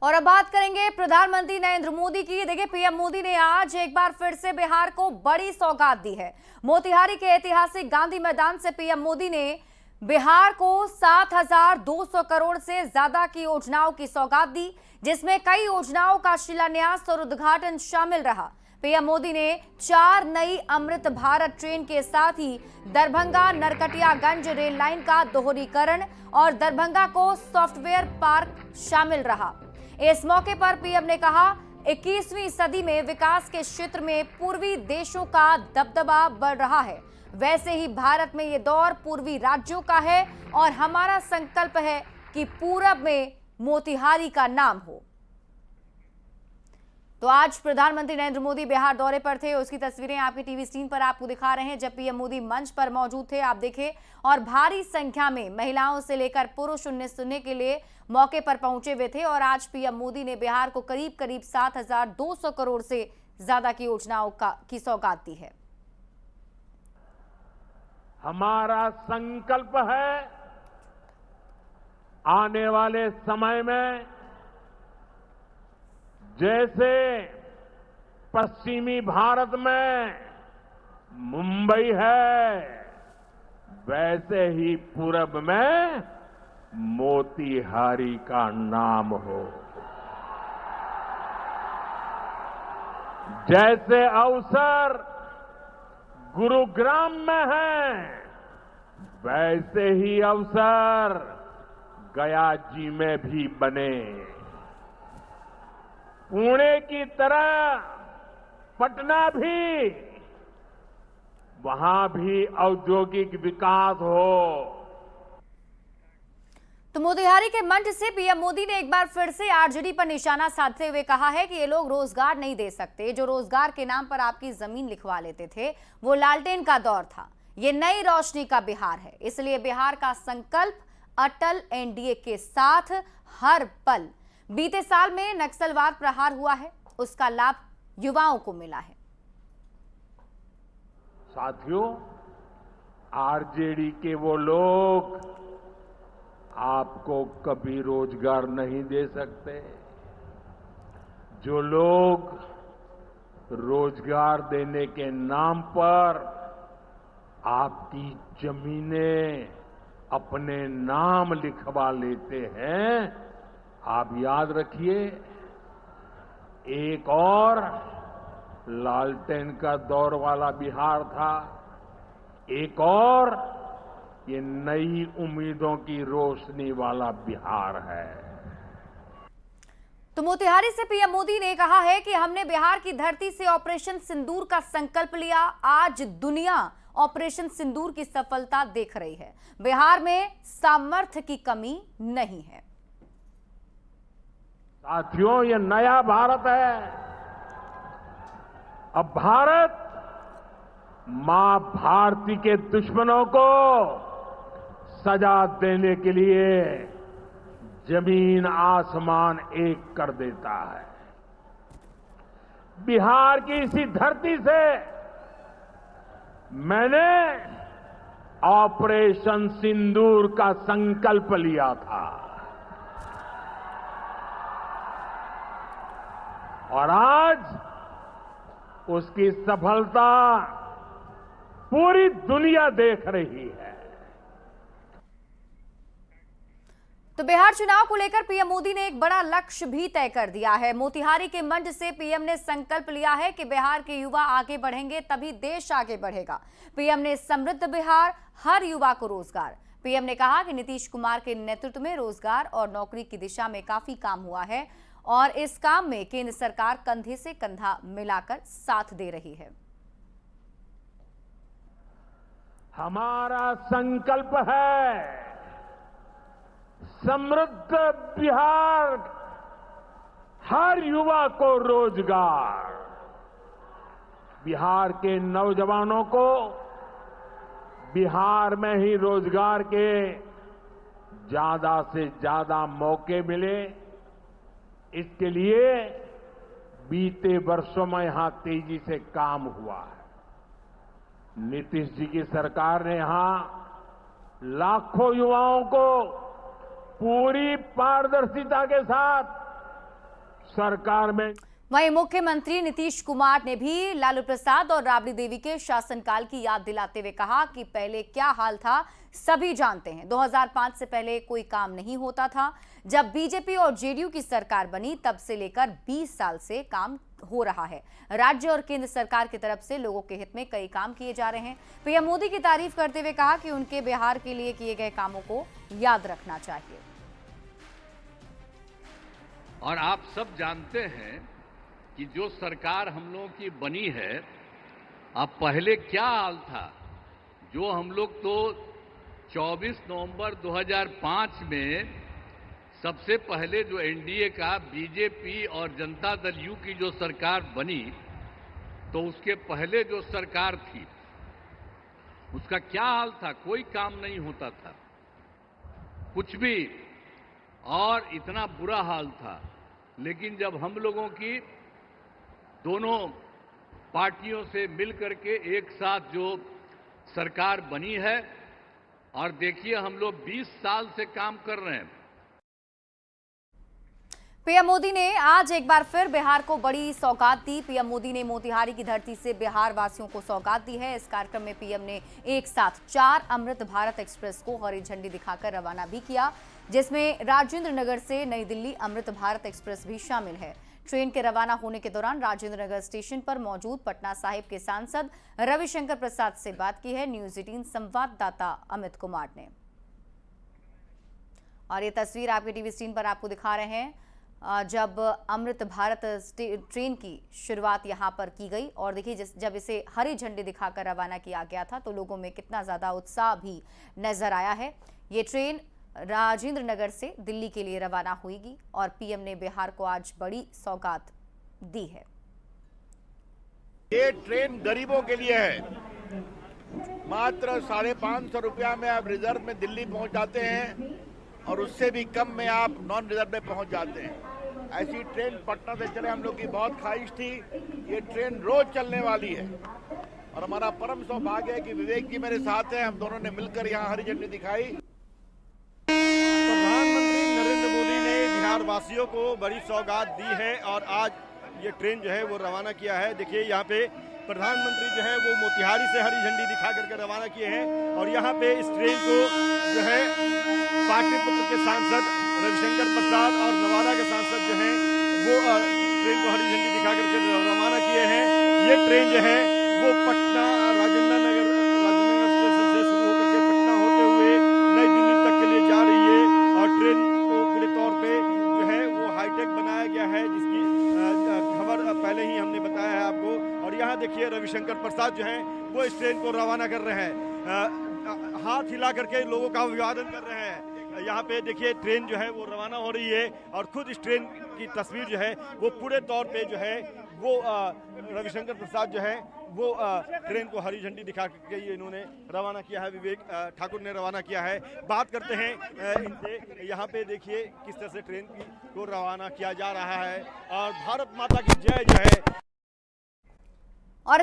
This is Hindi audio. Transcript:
और अब बात करेंगे प्रधानमंत्री नरेंद्र मोदी की। देखिए, पीएम मोदी ने आज एक बार फिर से बिहार को बड़ी सौगात दी है। मोतिहारी के ऐतिहासिक गांधी मैदान से पीएम मोदी ने बिहार को 7,200 करोड़ से ज्यादा की योजनाओं की सौगात दी, जिसमें कई योजनाओं का शिलान्यास और उद्घाटन शामिल रहा। पीएम मोदी ने 4 नई अमृत भारत ट्रेन के साथ ही दरभंगा नरकटियागंज रेल लाइन का दोहरीकरण और दरभंगा को सॉफ्टवेयर पार्क शामिल रहा। इस मौके पर पीएम ने कहा, 21वीं सदी में विकास के क्षेत्र में पूर्वी देशों का दबदबा बढ़ रहा है। वैसे ही भारत में ये दौर पूर्वी राज्यों का है और हमारा संकल्प है कि पूरब में मोतिहारी का नाम हो। तो आज प्रधानमंत्री नरेंद्र मोदी बिहार दौरे पर थे। उसकी तस्वीरें आपकी टीवी स्क्रीन पर आपको दिखा रहे हैं। जब पीएम मोदी मंच पर मौजूद थे, आप देखें, और भारी संख्या में महिलाओं से लेकर पुरुष उन्हें सुनने के लिए मौके पर पहुंचे हुए थे। और आज पीएम मोदी ने बिहार को करीब करीब 7,200 करोड़ से ज्यादा की योजनाओं की सौगात दी है। हमारा संकल्प है आने वाले समय में जैसे पश्चिमी भारत में मुंबई है, वैसे ही पूरब में मोतिहारी का नाम हो। जैसे अवसर गुरुग्राम में है, वैसे ही अवसर गया जी में भी बने। पुणे की तरह पटना भी, वहां भी औद्योगिक विकास हो। तो मोतिहारी के मंच से पीएम मोदी ने एक बार फिर से आरजेडी पर निशाना साधते हुए कहा है कि ये लोग रोजगार नहीं दे सकते। जो रोजगार के नाम पर आपकी जमीन लिखवा लेते थे, वो लालटेन का दौर था। ये नई रोशनी का बिहार है। इसलिए बिहार का संकल्प अटल एनडीए के साथ हर पल। बीते साल में नक्सलवाद प्रहार हुआ है, उसका लाभ युवाओं को मिला है। साथियों, आरजेडी के वो लोग आपको कभी रोजगार नहीं दे सकते। जो लोग रोजगार देने के नाम पर आपकी जमीनें अपने नाम लिखवा लेते हैं, आप याद रखिए, एक और लालटेन का दौर वाला बिहार था, एक और ये नई उम्मीदों की रोशनी वाला बिहार है। तो मोतिहारी से पीएम मोदी ने कहा है कि हमने बिहार की धरती से ऑपरेशन सिंदूर का संकल्प लिया। आज दुनिया ऑपरेशन सिंदूर की सफलता देख रही है। बिहार में सामर्थ्य की कमी नहीं है। साथियों, ये नया भारत है। अब भारत मां भारती के दुश्मनों को सजा देने के लिए जमीन आसमान एक कर देता है। बिहार की इसी धरती से मैंने ऑपरेशन सिंदूर का संकल्प लिया था और आज उसकी सफलता पूरी दुनिया देख रही है। तो बिहार चुनाव को लेकर पीएम मोदी ने एक बड़ा लक्ष्य भी तय कर दिया है। मोतिहारी के मंच से पीएम ने संकल्प लिया है कि बिहार के युवा आगे बढ़ेंगे तभी देश आगे बढ़ेगा। पीएम ने समृद्ध बिहार, हर युवा को रोजगार। पीएम ने कहा कि नीतीश कुमार के नेतृत्व में रोजगार और नौकरी की दिशा में काफी काम हुआ है और इस काम में केंद्र सरकार कंधे से कंधा मिलाकर साथ दे रही है। हमारा संकल्प है समृद्ध बिहार, हर युवा को रोजगार। बिहार के नौजवानों को बिहार में ही रोजगार के ज्यादा से ज्यादा मौके मिले, इसके लिए बीते वर्षों में यहां तेजी से काम हुआ है। नीतीश जी की सरकार ने यहां लाखों युवाओं को पूरी पारदर्शिता के साथ सरकार में वहीं मुख्यमंत्री नीतीश कुमार ने भी लालू प्रसाद और राबड़ी देवी के शासनकाल की याद दिलाते हुए कहा कि पहले क्या हाल था सभी जानते हैं। 2005 से पहले कोई काम नहीं होता था। जब बीजेपी और जेडीयू की सरकार बनी तब से लेकर 20 साल से काम हो रहा है। राज्य और केंद्र सरकार की तरफ से लोगों के हित में कई काम किए जा रहे हैं। पीएम मोदी की तारीफ करते हुए कहा कि उनके बिहार के लिए किए गए कामों को याद रखना चाहिए। और आप सब जानते हैं कि जो सरकार हम लोगों की बनी है, अब पहले क्या हाल था। जो हम लोग तो 24 नवंबर 2005 में सबसे पहले जो एनडीए का बीजेपी और जनता दल यू की जो सरकार बनी, तो उसके पहले जो सरकार थी उसका क्या हाल था। कोई काम नहीं होता था, कुछ भी, और इतना बुरा हाल था। लेकिन जब हम लोगों की दोनों पार्टियों से मिलकर के एक साथ जो सरकार बनी है, और देखिए हम लोग 20 साल से काम कर रहे हैं। पीएम मोदी ने आज एक बार फिर बिहार को बड़ी सौगात दी। पीएम मोदी ने मोतिहारी की धरती से बिहार वासियों को सौगात दी है। इस कार्यक्रम में पीएम ने एक साथ 4 अमृत भारत एक्सप्रेस को हरी झंडी दिखाकर रवाना भी किया, जिसमें राजेंद्र नगर से नई दिल्ली अमृत भारत एक्सप्रेस भी शामिल है। ट्रेन के रवाना होने के दौरान राजेंद्र नगर स्टेशन पर मौजूद पटना साहिब के सांसद रविशंकर प्रसाद से बात की है न्यूज 18 संवाददाता अमित कुमार ने। और ये तस्वीर आपके टीवी स्क्रीन पर आपको दिखा रहे हैं जब अमृत भारत ट्रेन की शुरुआत यहां पर की गई। और देखिए जब इसे हरी झंडी दिखाकर रवाना किया गया था तो लोगों में कितना ज्यादा उत्साह भी नजर आया है। ये ट्रेन राजेंद्र नगर से दिल्ली के लिए रवाना हुई और पीएम ने बिहार को आज बड़ी सौगात दी है। ये ट्रेन गरीबों के लिए है। मात्र 550 रुपया में आप रिजर्व में दिल्ली पहुंच जाते हैं और उससे भी कम में आप नॉन रिजर्व में पहुंच जाते हैं। ऐसी ट्रेन पटना से चले हम लोग की बहुत ख्वाहिश थी। ये ट्रेन रोज चलने वाली है और हमारा परम सौभाग्य है कि विवेक जी मेरे साथ हैं। हम दोनों ने मिलकर यहाँ हरी झंडी दिखाई। प्रधानमंत्री नरेंद्र मोदी ने बिहार वासियों को बड़ी सौगात दी है और आज ये ट्रेन जो है वो रवाना किया है। देखिए यहाँ पे प्रधानमंत्री जो है वो मोतिहारी से हरी झंडी दिखा करके रवाना किए हैं और यहाँ पे इस ट्रेन को जो है पाटलिपुत्र के सांसद रविशंकर प्रसाद और नवादा के सांसद जो हैं वो ट्रेन को हरी झंडी दिखा करके रवाना किए हैं। ये ट्रेन जो है वो पटना राजेंद्र नगर स्टेशन से शुरू होकर के पटना होते हुए नई दिल्ली तक के लिए जा रही है और ट्रेन को पूरे तौर पे जो है वो हाईटेक बनाया गया है, जिसकी खबर पहले ही हमने बताया है आपको। और यहाँ देखिए रविशंकर प्रसाद जो हैं वो इस ट्रेन को रवाना कर रहे हैं, हाथ हिला करके लोगों का अभिवादन कर रहे हैं। यहाँ पे देखिए ट्रेन जो है वो रवाना हो रही है और खुद इस ट्रेन की तस्वीर जो है वो पूरे तौर पे जो है वो रविशंकर प्रसाद जो है वो ट्रेन को हरी झंडी दिखा के इन्होंने रवाना किया है। विवेक ठाकुर ने रवाना किया है। बात करते हैं इनसे। यहाँ पे देखिए किस तरह से ट्रेन को रवाना किया जा रहा है और भारत माता की जय जो है। और